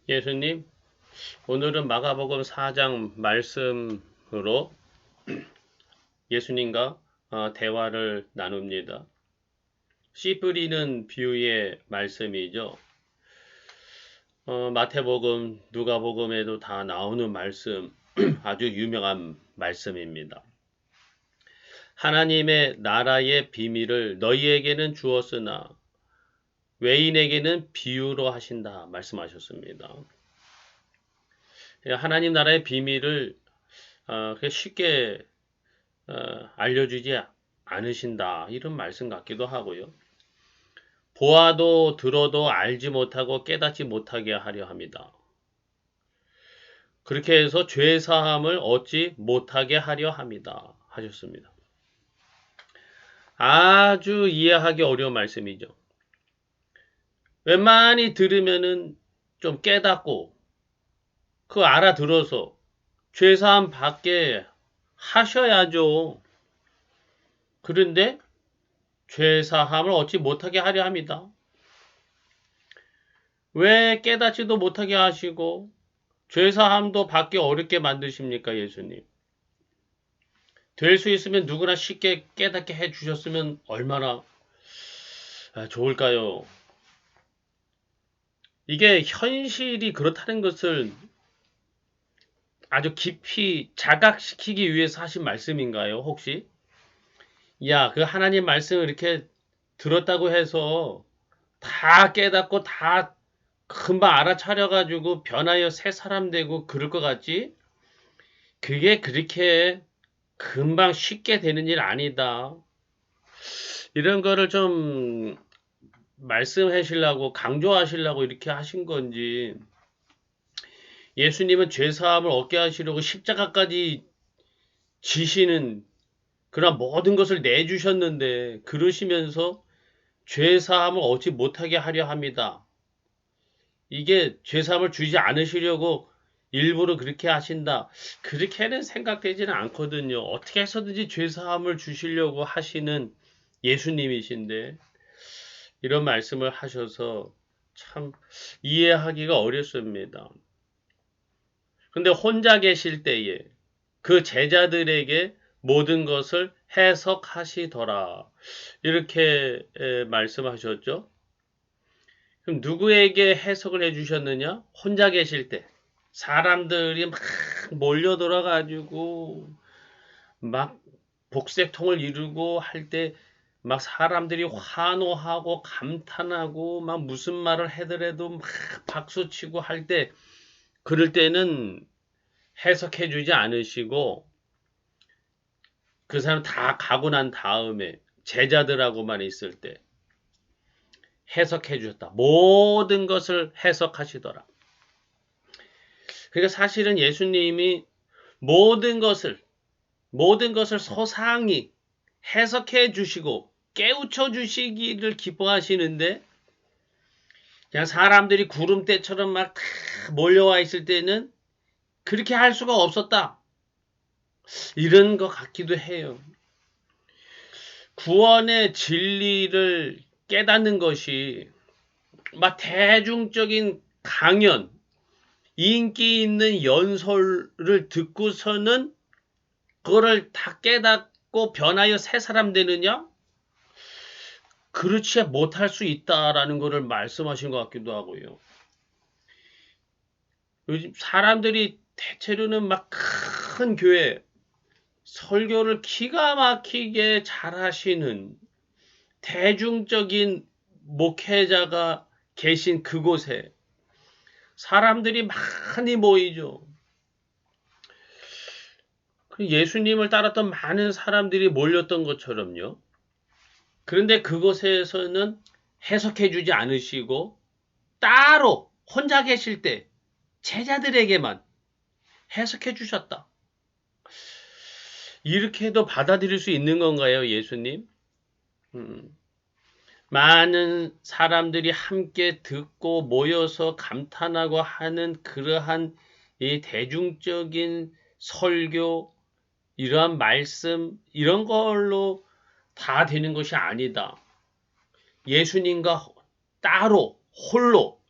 예수님, 오늘은 마가복음 4장 말씀으로 예수님과 대화를 나눕니다. 씨 뿌리는 비유의 말씀이죠. 마태복음, 누가복음에도 다 나오는 말씀, 아주 유명한 말씀입니다. 하나님의 나라의 비밀을 너희에게는 주었으나 외인에게는 비유로 하신다 말씀하셨습니다. 하나님 나라의 비밀을 쉽게 알려주지 않으신다. 이런 말씀 같기도 하고요. 보아도 들어도 알지 못하고 깨닫지 못하게 하려 합니다. 그렇게 해서 죄 사함을 얻지 못하게 하려 합니다. 하셨습니다. 아주 이해하기 어려운 말씀이죠. 웬만히 들으면은 좀 깨닫고 그 알아들어서 죄 사함 받게 하셔야죠. 그런데 죄 사함을 얻지 못하게 하려 합니다. 왜 깨닫지도 못하게 하시고 죄 사함도 받기 어렵게 만드십니까, 예수님? 될 수 있으면 누구나 쉽게 깨닫게 해주셨으면 얼마나 좋을까요? 이게 현실이 그렇다는 것을 아주 깊이 자각시키기 위해서 하신 말씀인가요, 혹시? 야, 그 하나님 말씀을 이렇게 들었다고 해서 다 깨닫고 다 금방 알아차려가지고 변하여 새 사람 되고 그럴 것 같지? 그게 그렇게 금방 쉽게 되는 일 아니다. 이런 거를 좀 말씀하시려고 강조하시려고 이렇게 하신 건지 예수님은 죄사함을 얻게 하시려고 십자가까지 지시는 그런 모든 것을 내주셨는데 그러시면서 죄사함을 얻지 못하게 하려 합니다. 이게 죄사함을 주지 않으시려고 일부러 그렇게 하신다. 그렇게는 생각되지는 않거든요. 어떻게 해서든지 죄사함을 주시려고 하시는 예수님이신데 이런 말씀을 하셔서 참 이해하기가 어렵습니다. 근데 혼자 계실 때에 그 제자들에게 모든 것을 해석하시더라. 이렇게 말씀하셨죠. 그럼 누구에게 해석을 해주셨느냐? 혼자 계실 때. 사람들이 막 몰려들어가지고 막 복색통을 이루고 할 때 막 사람들이 환호하고 감탄하고 막 무슨 말을 하더라도 막 박수치고 할 때 그럴 때는 해석해 주지 않으시고 그 사람 다 가고 난 다음에 제자들하고만 있을 때 해석해 주셨다. 모든 것을 해석하시더라. 그러니까 사실은 예수님이 모든 것을 소상히 해석해 주시고 깨우쳐 주시기를 기뻐하시는데 그냥 사람들이 구름대처럼 막 몰려와 있을 때는 그렇게 할 수가 없었다. 이런 것 같기도 해요. 구원의 진리를 깨닫는 것이 막 대중적인 강연, 인기 있는 연설을 듣고서는 그거를 다 깨닫고 변하여 새 사람 되느냐? 그렇지 못할 수 있다라는 것을 말씀하신 것 같기도 하고요. 요즘 사람들이 대체로는 막 큰 교회, 설교를 기가 막히게 잘하시는 대중적인 목회자가 계신 그곳에 사람들이 많이 모이죠. 예수님을 따랐던 많은 사람들이 몰렸던 것처럼요. 그런데 그곳에서는 해석해 주지 않으시고 따로 혼자 계실 때 제자들에게만 해석해 주셨다. 이렇게도 받아들일 수 있는 건가요, 예수님? 많은 사람들이 함께 듣고 모여서 감탄하고 하는 그러한 이 대중적인 설교, 이러한 말씀, 이런 걸로 다 되는 것이 아니다. 예수님과 따로, 홀로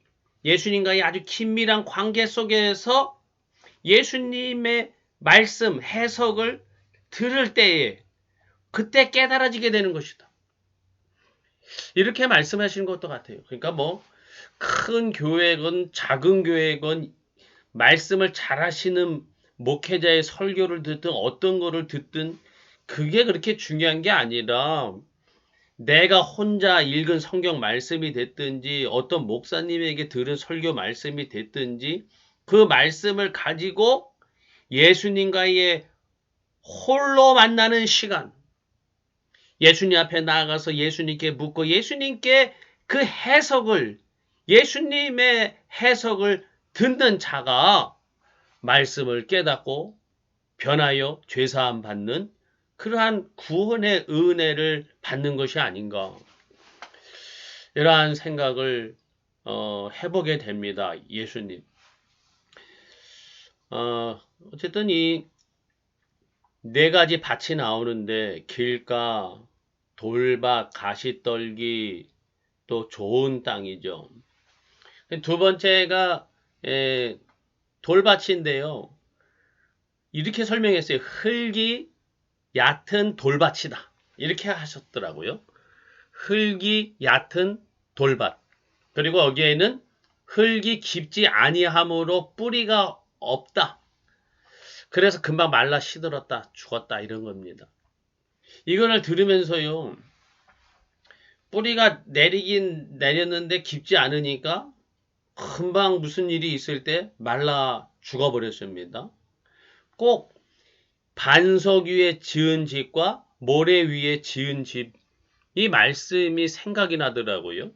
예수님과의 아주 긴밀한 관계 속에서 예수님의 말씀, 해석을 들을 때에 그때 깨달아지게 되는 것이다. 이렇게 말씀하시는 것도 같아요. 그러니까 뭐 큰 교회건 작은 교회건 말씀을 잘하시는 목회자의 설교를 듣든 어떤 거를 듣든 그게 그렇게 중요한 게 아니라 내가 혼자 읽은 성경 말씀이 됐든지 어떤 목사님에게 들은 설교 말씀이 됐든지 그 말씀을 가지고 예수님과의 홀로 만나는 시간, 예수님 앞에 나아가서 예수님께 묻고 예수님께 그 해석을, 예수님의 해석을 듣는 자가 말씀을 깨닫고 변하여 죄사함 받는 그러한 구원의 은혜를 받는 것이 아닌가. 이러한 생각을 해보게 됩니다. 예수님. 어쨌든 이 네 가지 밭이 나오는데 길가, 돌밭, 가시떨기, 또 좋은 땅이죠. 두 번째가 돌밭인데요. 이렇게 설명했어요. 흙이 얕은 돌밭이다. 이렇게 하셨더라고요. 흙이 얕은 돌밭. 그리고 여기에는 흙이 깊지 아니하므로 뿌리가 없다. 그래서 금방 말라 시들었다, 죽었다 이런 겁니다. 이거를 들으면서요. 뿌리가 내리긴 내렸는데 깊지 않으니까 금방 무슨 일이 있을 때 말라 죽어버렸습니다. 꼭 반석 위에 지은 집과 모래 위에 지은 집, 이 말씀이 생각이 나더라고요.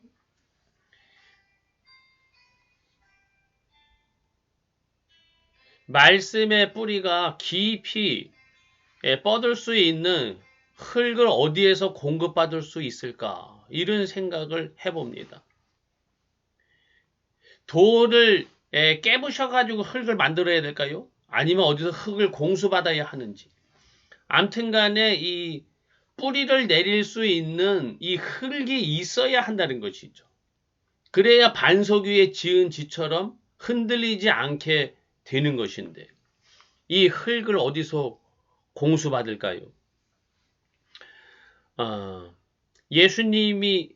말씀의 뿌리가 깊이 뻗을 수 있는 흙을 어디에서 공급받을 수 있을까? 이런 생각을 해봅니다. 돌을 깨부셔가지고 흙을 만들어야 될까요? 아니면 어디서 흙을 공수받아야 하는지. 암튼 간에 이 뿌리를 내릴 수 있는 이 흙이 있어야 한다는 것이죠. 그래야 반석 위에 지은 집처럼 흔들리지 않게 되는 것인데 이 흙을 어디서 공수받을까요? 예수님이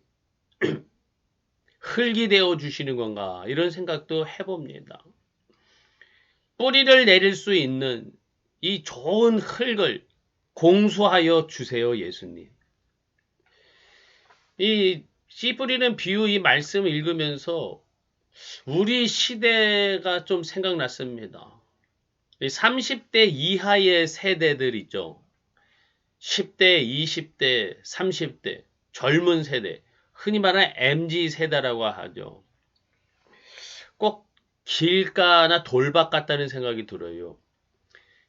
흙이 되어 주시는 건가 이런 생각도 해봅니다. 뿌리를 내릴 수 있는 이 좋은 흙을 공수하여 주세요, 예수님. 이 씨 뿌리는 비유 이 말씀을 읽으면서 우리 시대가 좀 생각났습니다. 30대 이하의 세대들 있죠. 10대, 20대, 30대, 젊은 세대, 흔히 말하는 MZ 세대라고 하죠. 꼭 길가나 돌밭 같다는 생각이 들어요.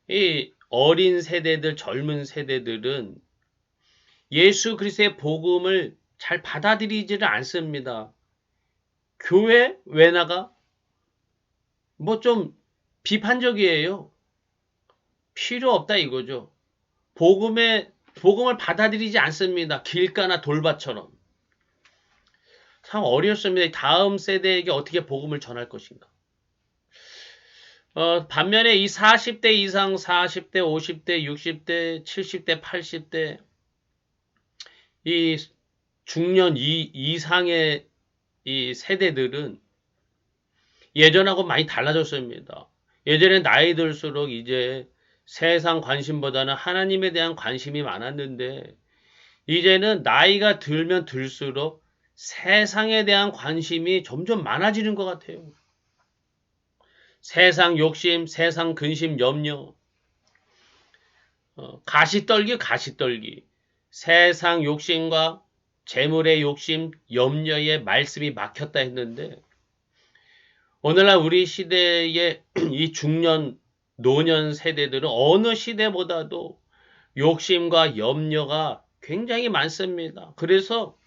이 어린 세대들, 젊은 세대들은 예수 그리스도의 복음을 잘 받아들이지를 않습니다. 교회 왜 나가? 뭐 좀 비판적이에요. 필요 없다 이거죠. 복음을 받아들이지 않습니다. 길가나 돌밭처럼. 참 어렵습니다. 다음 세대에게 어떻게 복음을 전할 것인가. 반면에 이 40대 이상, 40대, 50대, 60대, 70대, 80대, 이 중년 이상의 이 세대들은 예전하고 많이 달라졌습니다. 예전에 나이 들수록 이제 세상 관심보다는 하나님에 대한 관심이 많았는데, 이제는 나이가 들면 들수록 세상에 대한 관심이 점점 많아지는 것 같아요. 세상 욕심, 세상 근심, 염려, 가시떨기. 세상 욕심과 재물의 욕심, 염려에 말씀이 막혔다 했는데 오늘날 우리 시대의 이 중년, 노년 세대들은 어느 시대보다도 욕심과 염려가 굉장히 많습니다. 그래서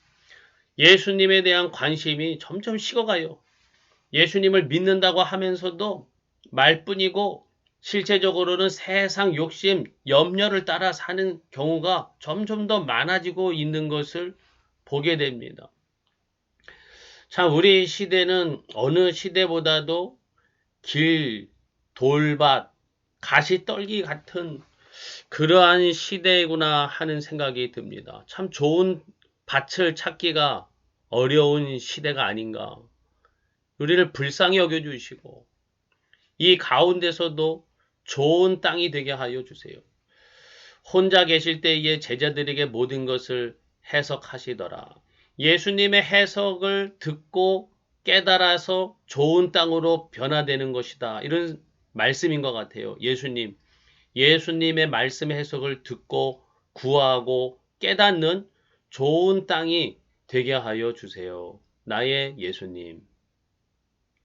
예수님에 대한 관심이 점점 식어가요. 예수님을 믿는다고 하면서도 말뿐이고 실제적으로는 세상 욕심, 염려를 따라 사는 경우가 점점 더 많아지고 있는 것을 보게 됩니다. 참, 우리 시대는 어느 시대보다도 길, 돌밭, 가시떨기 같은 그러한 시대구나 하는 생각이 듭니다. 참 좋은 밭을 찾기가 어려운 시대가 아닌가. 우리를 불쌍히 여겨주시고, 이 가운데서도 좋은 땅이 되게 하여 주세요. 혼자 계실 때에 제자들에게 모든 것을 해석하시더라. 예수님의 해석을 듣고 깨달아서 좋은 땅으로 변화되는 것이다. 이런 말씀인 것 같아요. 예수님의 말씀 해석을 듣고 구하고 깨닫는 좋은 땅이 되게 하여 주세요. 나의 예수님.